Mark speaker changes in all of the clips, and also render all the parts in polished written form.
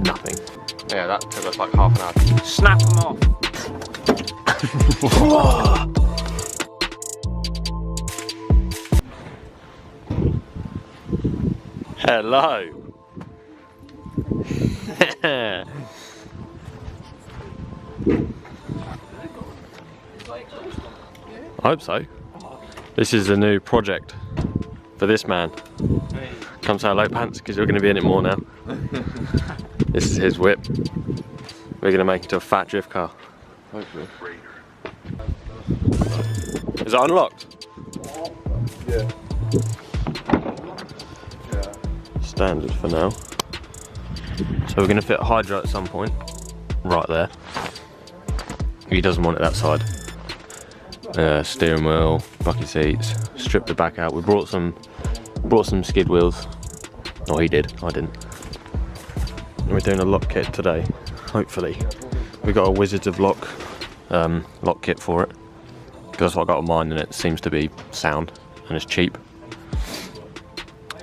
Speaker 1: Nothing. Yeah, that took us like half an hour.
Speaker 2: Snap them off.
Speaker 1: Hello. I hope so. This is a new project for this man. Come to our low pants because you're going to be in it more now. This is his whip. We're going to make it to a fat drift car. Hopefully. Is it unlocked?
Speaker 3: Yeah.
Speaker 1: Standard for now. So we're going to fit a hydro at some point. Right there. He doesn't want it that side. Steering wheel, bucket seats, stripped the back out. We brought some skid wheels. Oh, he did, I didn't. And we're doing a lock kit today, hopefully. We got a Wizards of Lock lock kit for it. Because that's what I got on mine, and it seems to be sound and it's cheap.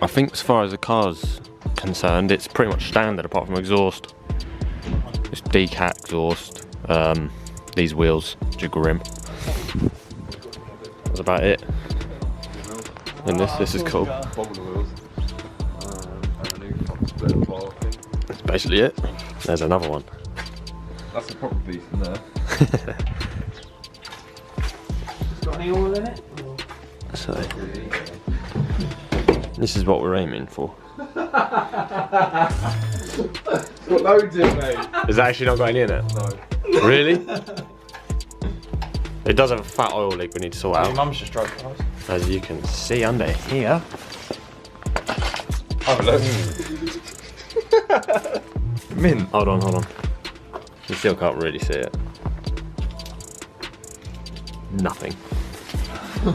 Speaker 1: I think as far as the car's concerned, it's pretty much standard apart from exhaust. It's decat exhaust, these wheels, jiggle rim. That's about it. And this is cool. That's basically it. There's another one.
Speaker 3: That's a proper piece in there.
Speaker 2: Got any oil in it?
Speaker 1: So, this is what we're aiming for.
Speaker 3: Got loads in, mate.
Speaker 1: Is that actually not got any in it?
Speaker 3: No.
Speaker 1: Really? It does have a fat oil leak we need to sort out.
Speaker 2: Your mum's just drove past.
Speaker 1: As you can see under here.
Speaker 3: Oh, look. Mint.
Speaker 1: Hold on. You still can't really see it. Nothing.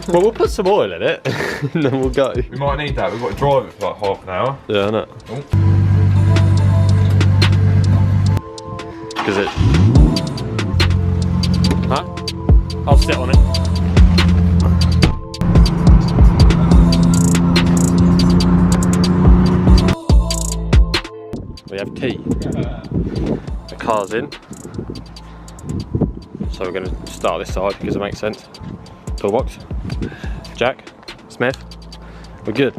Speaker 1: Well, we'll put some oil in it, and then we'll go.
Speaker 3: We might need that. We've got to drive it for like half an hour.
Speaker 1: Yeah, I know. Because it... Huh? I'll sit on it. We have key. The car's in. So we're going to start this side because it makes sense. Toolbox. Jack. Smith. We're good.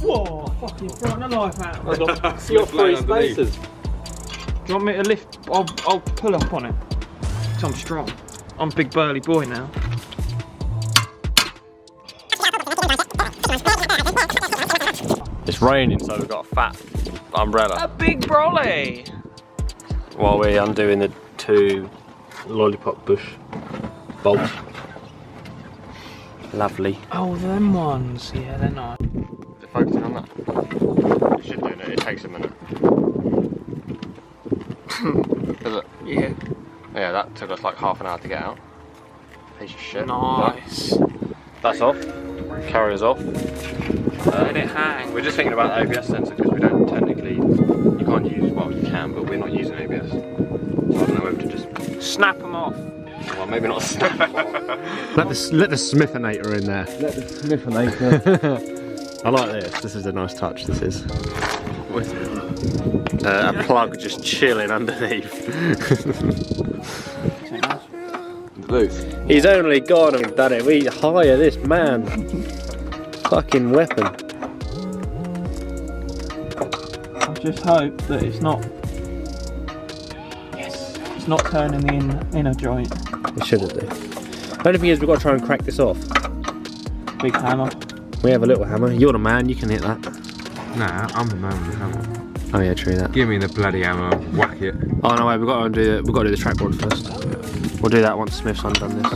Speaker 2: Whoa, fucking throwing a knife out.
Speaker 1: I've got three spaces.
Speaker 2: Do you want me to lift? I'll pull up on it. Because I'm strong. I'm a big burly boy now.
Speaker 1: It's raining, so we've got a fat umbrella.
Speaker 2: A big brolly!
Speaker 1: While we're undoing the two lollipop bush bolts. Lovely.
Speaker 2: Oh, them ones. Yeah, they're nice.
Speaker 1: Is it focusing on that? You should do it. It takes a minute. Does it?
Speaker 2: Yeah.
Speaker 1: Yeah, that took us like half an hour to get out. Piece of shit.
Speaker 2: Nice.
Speaker 1: That's off. Carrier's off.
Speaker 2: Let it hang.
Speaker 1: We're just thinking about the ABS sensor because we don't technically, you can't use, well you can, but we're not using ABS. So I don't know whether to just,
Speaker 2: Snap them off.
Speaker 1: well maybe not snap.
Speaker 4: Let the Smithinator in there.
Speaker 3: Let the Smithinator.
Speaker 4: I like this is a nice touch, this is.
Speaker 1: A plug just chilling underneath.
Speaker 3: Loose.
Speaker 1: He's only gone and done it. We hire this man. Fucking weapon.
Speaker 2: I just hope that it's not. Yes. It's not turning the inner joint.
Speaker 1: It shouldn't do. The only thing is we've got to try and crack this off.
Speaker 2: Big hammer.
Speaker 1: We have a little hammer. You're the man, you can hit that.
Speaker 3: Nah, I'm the man with the hammer.
Speaker 1: Oh yeah, true that.
Speaker 3: Give me the bloody hammer, whack it.
Speaker 1: Oh no, wait, we've got to do the trackboard first. We'll do that once Smith's undone this.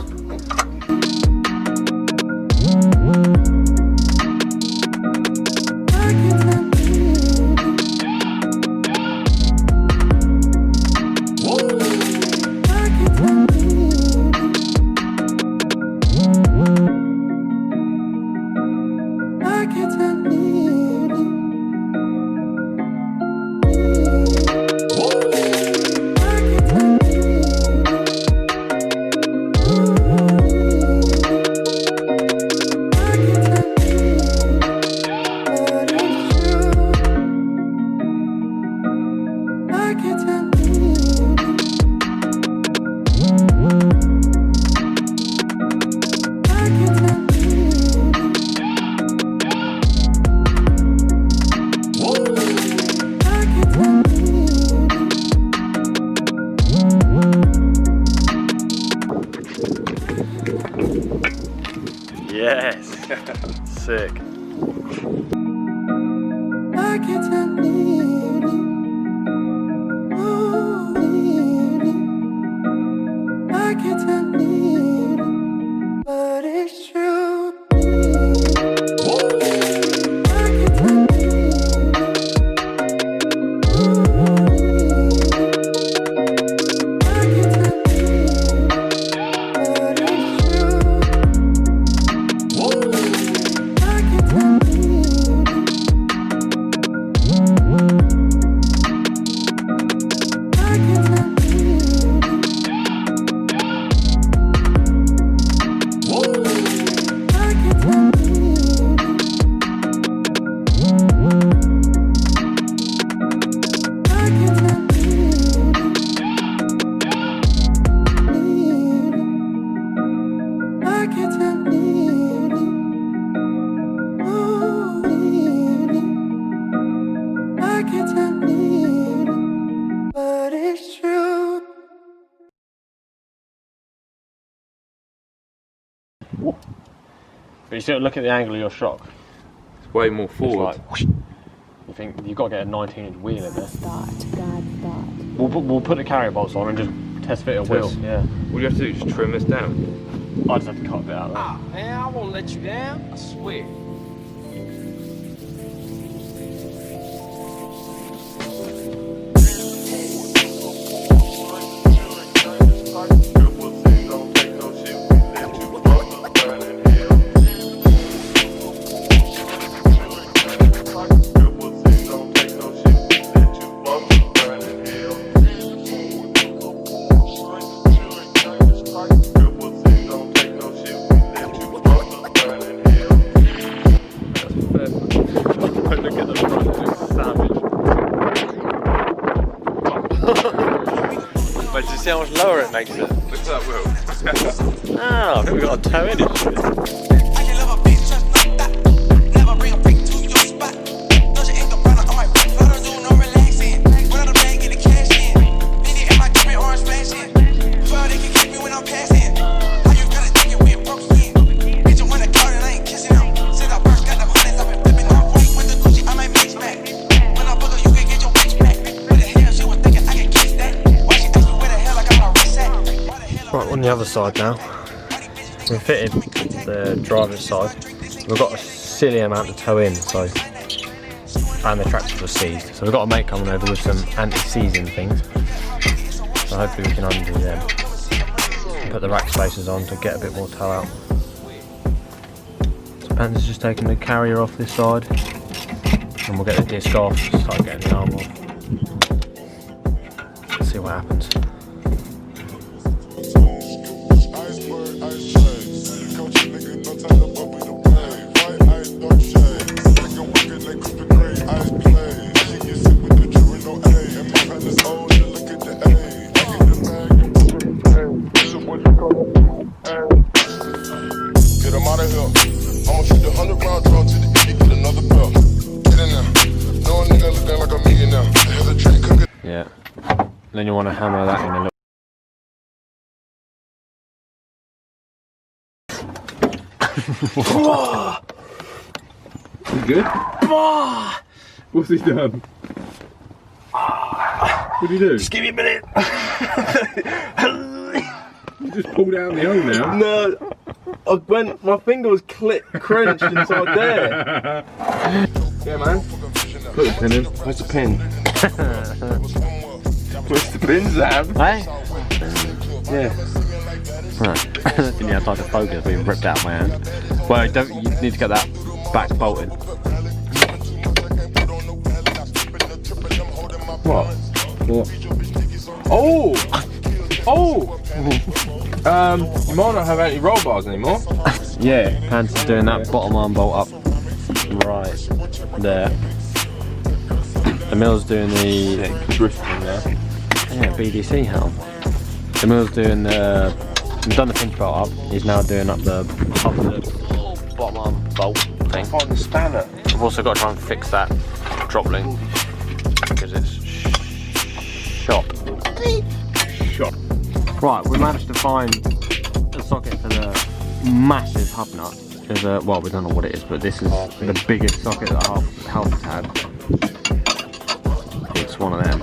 Speaker 5: But it's true. But it's true.
Speaker 1: But you still look at the angle of your shock.
Speaker 3: It's way more
Speaker 1: It's
Speaker 3: forward.
Speaker 1: like, whoosh. You think you've got to get a 19-inch wheel in there.
Speaker 6: Start, God start.
Speaker 1: We'll put the carrier bolts on and just test fit a wheel. Yeah.
Speaker 3: All you have to do is just trim this down.
Speaker 1: I just have to cut a bit out of that.
Speaker 7: Man, I won't let you down, I swear.
Speaker 1: Look at the front, it looks savage.
Speaker 3: But do you see how much lower it makes it? Look at that wheel.
Speaker 1: Ah, I think we got a toe in it. Right, on the other side now, we've fitted the driver's side. We've got a silly amount to tow in, so, and the tractors were seized. So we've got a mate coming over with some anti-seizing things. So hopefully we can undo them. Put the rack spacers on to get a bit more tow out. So Panthers just taking the carrier off this side, and we'll get the disc off, start getting the arm off. See what happens. Yeah. Then you want to hammer that in a little.
Speaker 3: You good? What's he done? What did he do?
Speaker 1: Just give me a minute.
Speaker 3: You just pulled out the hole now.
Speaker 7: No, my finger was crunched inside there. Yeah, man.
Speaker 3: Put the pin in.
Speaker 7: Where's the pin? Where's the pin, Sam?
Speaker 1: Hey?
Speaker 7: Yeah.
Speaker 1: Right. I don't think you have time to focus, being ripped out of my hand. Well, you need to get that back bolted.
Speaker 3: What?
Speaker 7: Oh! Oh! You might not have any roll bars anymore.
Speaker 1: Yeah, Panthers doing that bottom arm bolt up right there. The mill's doing the
Speaker 7: Drifting there.
Speaker 1: BDC helm. The mill's doing the. We've done the pinch bolt up. He's now doing up the bottom arm bolt thing.
Speaker 7: Find the spanner.
Speaker 1: I've also got to try and fix that drop link because it's shot. Right, we managed to find a socket for the massive hub nut. There's a, well, we don't know what it is, but this is the biggest socket that Half has had.
Speaker 4: one of them.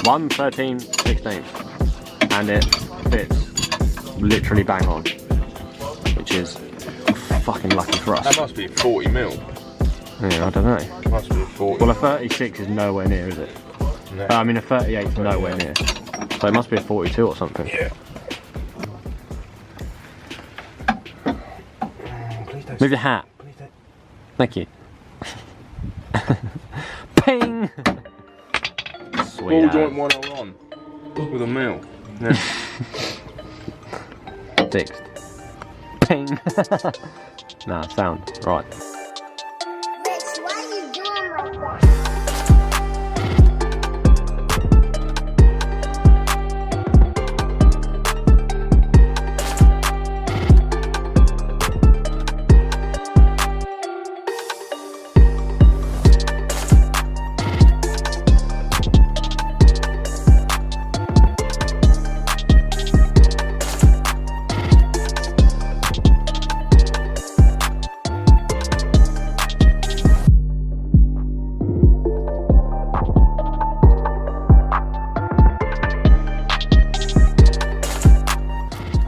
Speaker 4: 1 13/16, and it fits literally bang on, which is fucking lucky for us.
Speaker 3: That must be 40 mil.
Speaker 4: Yeah, I don't know.
Speaker 3: Must be 40.
Speaker 4: Well, a 36 is nowhere near, is it?
Speaker 3: No.
Speaker 4: I mean, a 38 is nowhere near. So it must be a 42 or something.
Speaker 3: Yeah.
Speaker 4: Move your hat. Thank you. Ping! Sweet
Speaker 3: Ball
Speaker 4: as.
Speaker 3: joint 101 with a mil. Yeah.
Speaker 4: Fixed. Ping! Nah, sound. Right.
Speaker 6: Bitch, why you doing like that?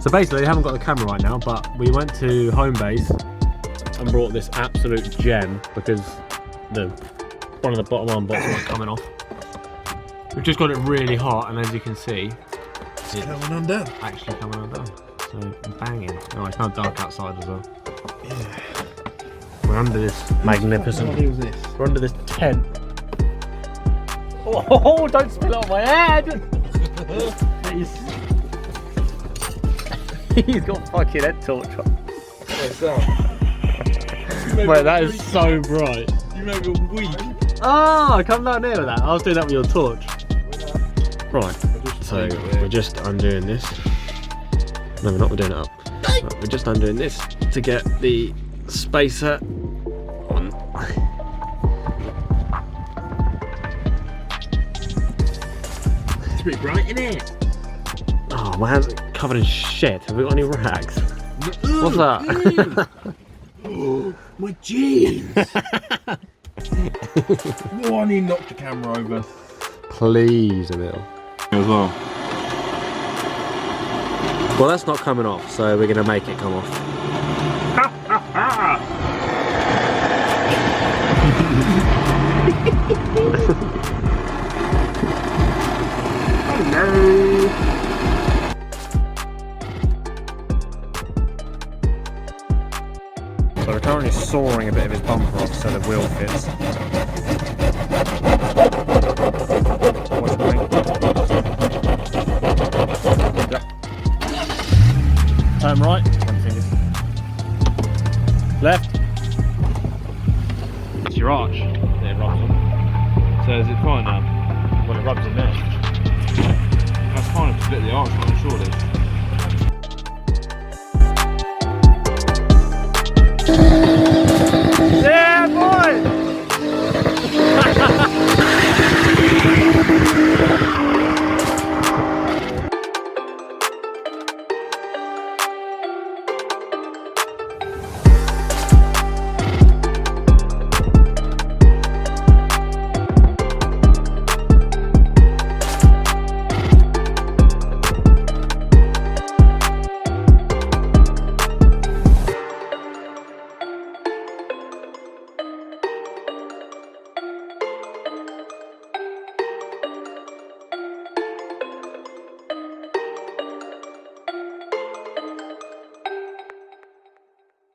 Speaker 4: So basically, I haven't got the camera right now, but we went to home base and brought this absolute gem because one of the bottom arm bolts weren't coming off. We've just got it really hot, and as you can see, it's
Speaker 3: Coming undone.
Speaker 4: actually coming undone. So banging. Oh, it's now dark outside as well.
Speaker 3: Yeah.
Speaker 4: We're under this magnificent.
Speaker 3: What was this?
Speaker 4: We're under this tent. Oh, don't spill it on my head! He's got fucking head torch on.
Speaker 3: What's that?
Speaker 4: Wait, that is so bright.
Speaker 3: You made me weak.
Speaker 4: Oh, come down here with that. I was doing that with your torch. Right, so we're just undoing this. No, we're not, we're doing it up. Right, we're just undoing this to get the spacer on.
Speaker 3: It's pretty bright, isn't it?
Speaker 4: Oh, my hands are covered in shit. Have we got any rags? What's that?
Speaker 3: Oh, my jeans. Oh, I need to knock the camera over.
Speaker 4: Please, Emil.
Speaker 3: As well.
Speaker 4: Well, that's not coming off, so we're going to make it come off. So we're currently sawing a bit of his bumper off so the wheel fits. What's the link? Turn right. Left.
Speaker 2: It's your arch. Yeah, it rubs on. So is it fine now?
Speaker 4: Well, it rubs in there.
Speaker 2: That's fine to split the arch, I'm sure it is.